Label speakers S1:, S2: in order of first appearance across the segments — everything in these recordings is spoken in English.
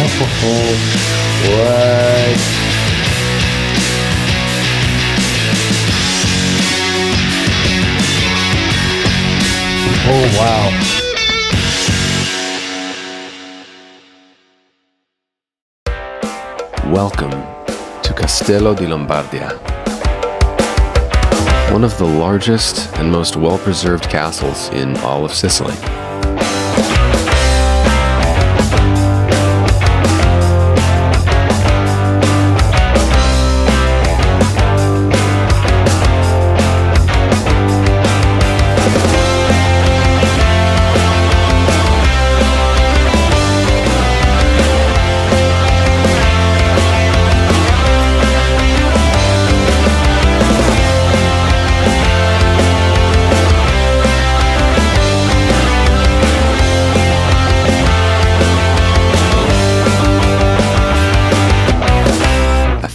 S1: What? Oh, wow.
S2: Welcome to Castello di Lombardia, one of the largest and most well-preserved castles in all of Sicily.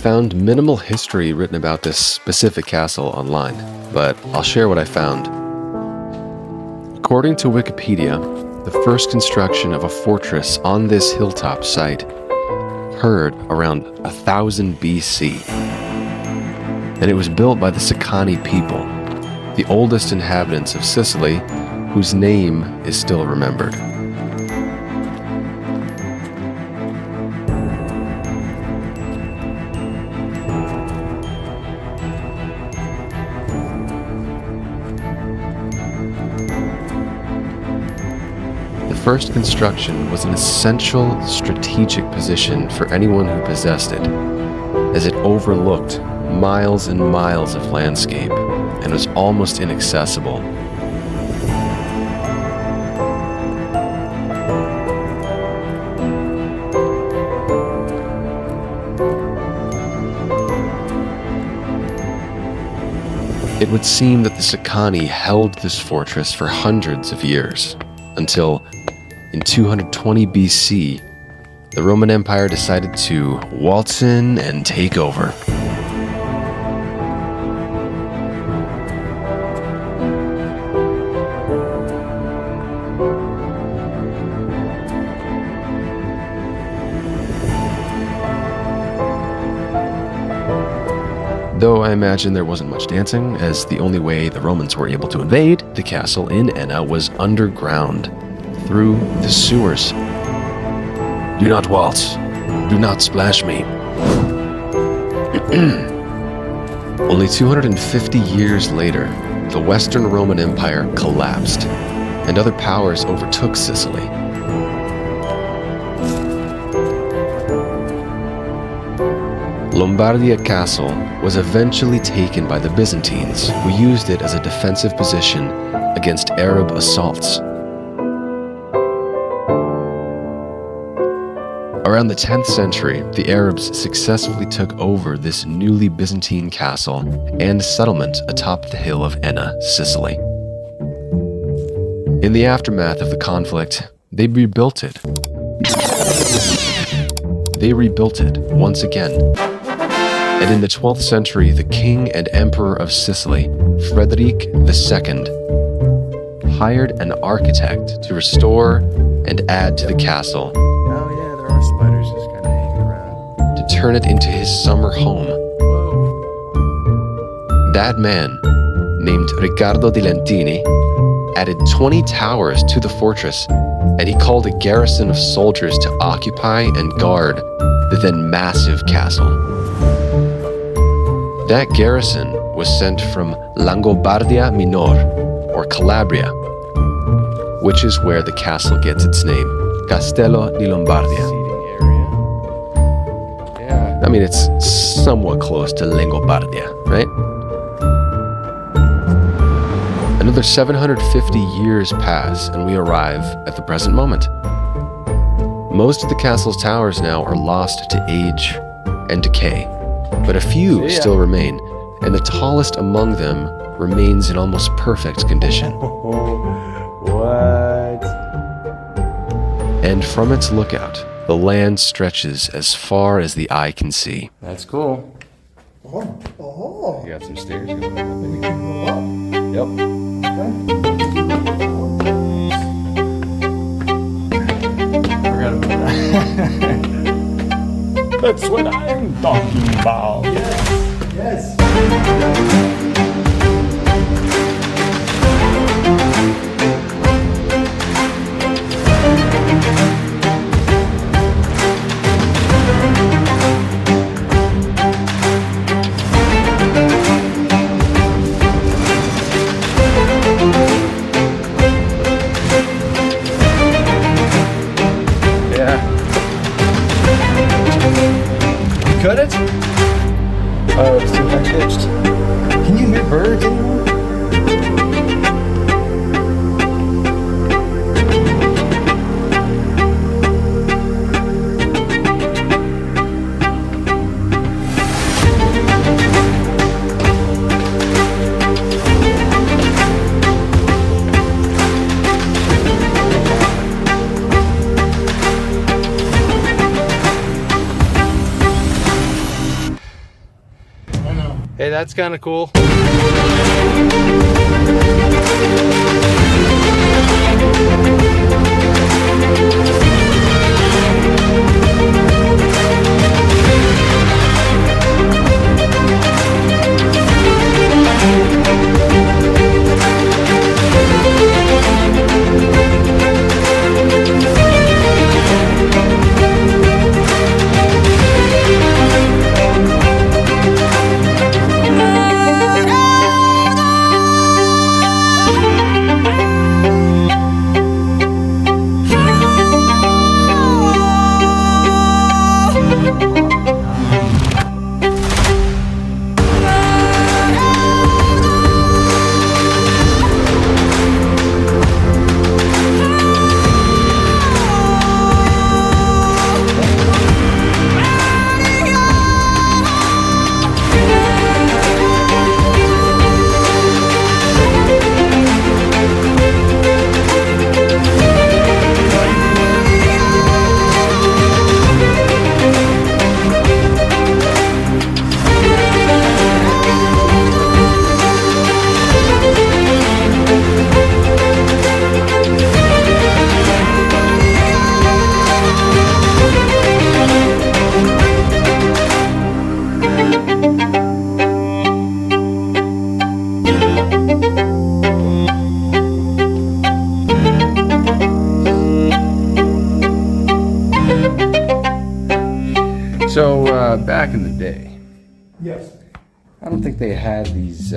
S2: Found minimal history written about this specific castle online, but I'll share what I found. According to Wikipedia, the first construction of a fortress on this hilltop site occurred around 1000 BC, and it was built by the Sicilian people, the oldest inhabitants of Sicily, whose name is still remembered. The first construction was an essential strategic position for anyone who possessed it, as it overlooked miles and miles of landscape and was almost inaccessible. It would seem that the Sicani held this fortress for hundreds of years, until in 220 BC, the Roman Empire decided to waltz in and take over. Though I imagine there wasn't much dancing, as the only way the Romans were able to invade the castle in Enna was underground, through the sewers. Do not waltz. Do not splash me. Only 250 years later, the Western Roman Empire collapsed, and other powers overtook Sicily. Lombardia Castle was eventually taken by the Byzantines, who used it as a defensive position against Arab assaults. Around the 10th century, the Arabs successfully took over this newly Byzantine castle and settlement atop the hill of Enna, Sicily. In the aftermath of the conflict, they rebuilt it. Once again. And in the 12th century, the king and emperor of Sicily, Frederick II, hired an architect to restore and add to the castle.
S1: Oh yeah, there are spiders just kind of hanging around.
S2: To turn it into his summer home.
S1: Whoa.
S2: That man, named Riccardo di Lentini, added 20 towers to the fortress, and he called a garrison of soldiers to occupy and guard the then massive castle. That garrison was sent from Langobardia Minor, or Calabria, which is where the castle gets its name, Castello di Lombardia.
S1: Seating area. Yeah.
S2: I mean, it's somewhat close to Langobardia, right? Another 750 years pass, and we arrive at the present moment. Most of the castle's towers now are lost to age and decay, but a few still remain, and the tallest among them remains in almost perfect condition.
S1: What?
S2: And from its lookout, the land stretches as far as the eye can see.
S1: That's cool.
S3: Oh.
S1: You got some stairs going up.
S3: We can go up.
S1: Yep.
S3: Okay. Forgot about that.
S4: That's what I'm talking about.
S3: Yes.
S2: Yeah. Could it? Oh, it's too high pitched. Can you hear birds anymore?
S3: I know.
S2: Hey, that's kind of cool. So, back in the day,
S3: Yes.
S2: I don't think they had these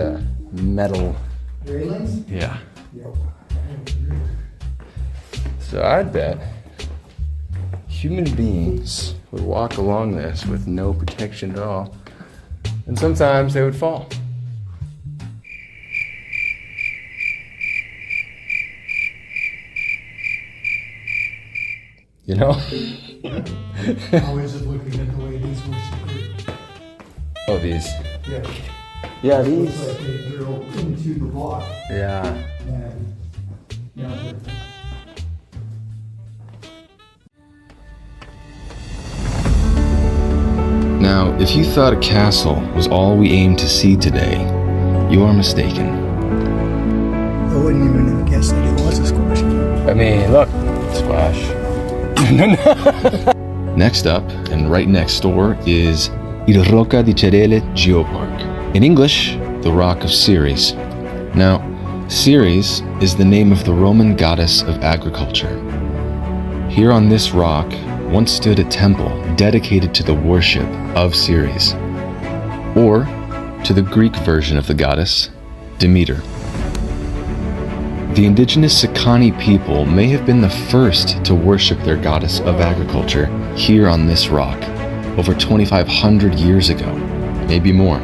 S2: metal.
S3: Railings?
S2: Yeah.
S3: Yep.
S2: So I'd bet human beings would walk along this with no protection at all, and sometimes they would fall. You know?
S3: I was just looking at the way these were secured.
S2: Oh, these.
S3: Yeah.
S2: Yeah,
S3: Looks
S2: these.
S3: like they drill into the block
S2: Yeah.
S3: and, yeah.
S2: Now, if you thought a castle was all we aim to see today, you are mistaken.
S3: I wouldn't even have guessed that it was a squash.
S2: I mean, look, squash. Next up, and right next door, is Il Rocca di Cerele Geopark. In English, the Rock of Ceres. Now, Ceres is the name of the Roman goddess of agriculture. Here on this rock once stood a temple dedicated to the worship of Ceres, or to the Greek version of the goddess, Demeter. The indigenous Sicily people may have been the first to worship their goddess of agriculture here on this rock, over 2,500 years ago, maybe more.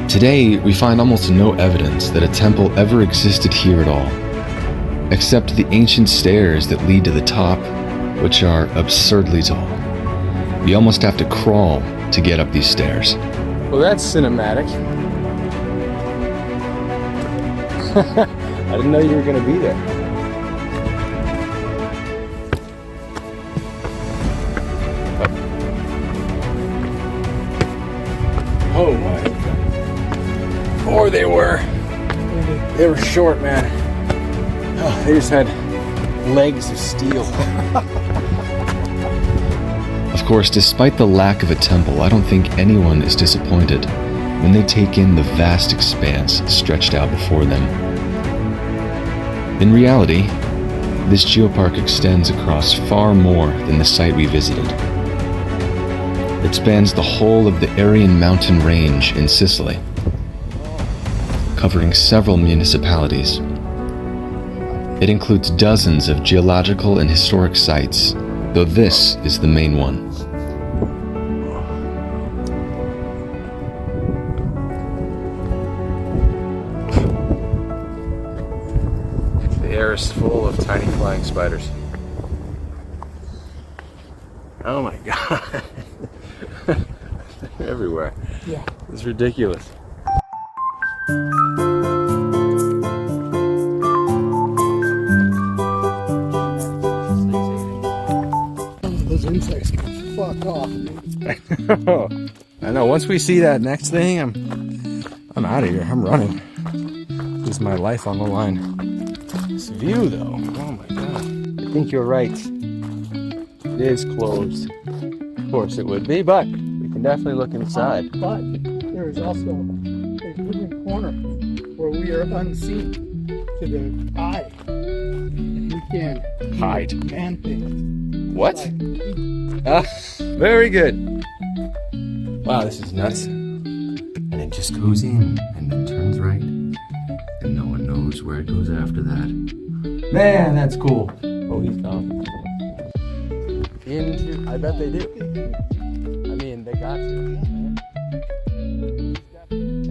S2: Today, we find almost no evidence that a temple ever existed here at all, except the ancient stairs that lead to the top, which are absurdly tall. You almost have to crawl to get up these stairs. Well, that's cinematic. I didn't know you were going to be there. Oh my God. Boy, they were short, man. Oh, they just had legs of steel. Of course, despite the lack of a temple, I don't think anyone is disappointed when they take in the vast expanse stretched out before them. In reality, this geopark extends across far more than the site we visited. It spans the whole of the Aryan mountain range in Sicily, covering several municipalities. It includes dozens of geological and historic sites, though this is the main one.
S1: The air is full of tiny flying spiders. Oh my god. They're everywhere.
S3: Yeah.
S1: It's ridiculous.
S3: Those insects can fuck off.
S1: I know. Once we see that next thing, I'm out of here. I'm running. This is my life on the line. This view, though. Oh my god. I think you're right. It is closed. Of course it would be, but we can definitely look inside.
S3: But there is also a hidden corner where we are unseen to the eye. And we can
S1: Hide.
S3: man things.
S1: What? Very good. Wow, this is nuts. And it just goes in and then turns right. And no one knows where it goes after that. Man, that's cool. Oh, he's gone. I bet they do. I mean, they got to.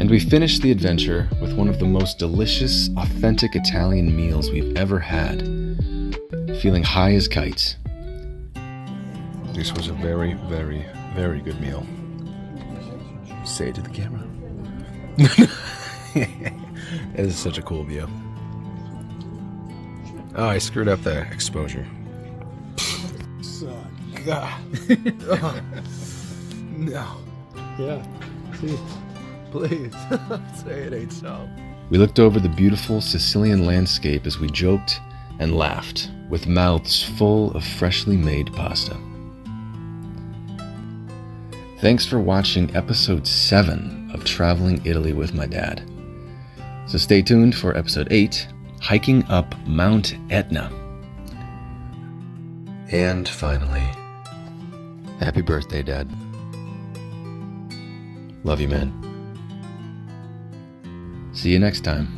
S2: And we finished the adventure with one of the most delicious, authentic Italian meals we've ever had, feeling high as kites. This was a very, very, very good meal.
S1: Say it to the camera. This is such a cool view. Oh, I screwed up the exposure. God. No.
S3: Yeah. See.
S1: Please. Say it ain't so.
S2: We looked over the beautiful Sicilian landscape as we joked and laughed, with mouths full of freshly made pasta. Thanks for watching episode 7 of Traveling Italy with my dad. So stay tuned for episode 8, Hiking Up Mount Etna. And finally, happy birthday, Dad. Love you, man. See you next time.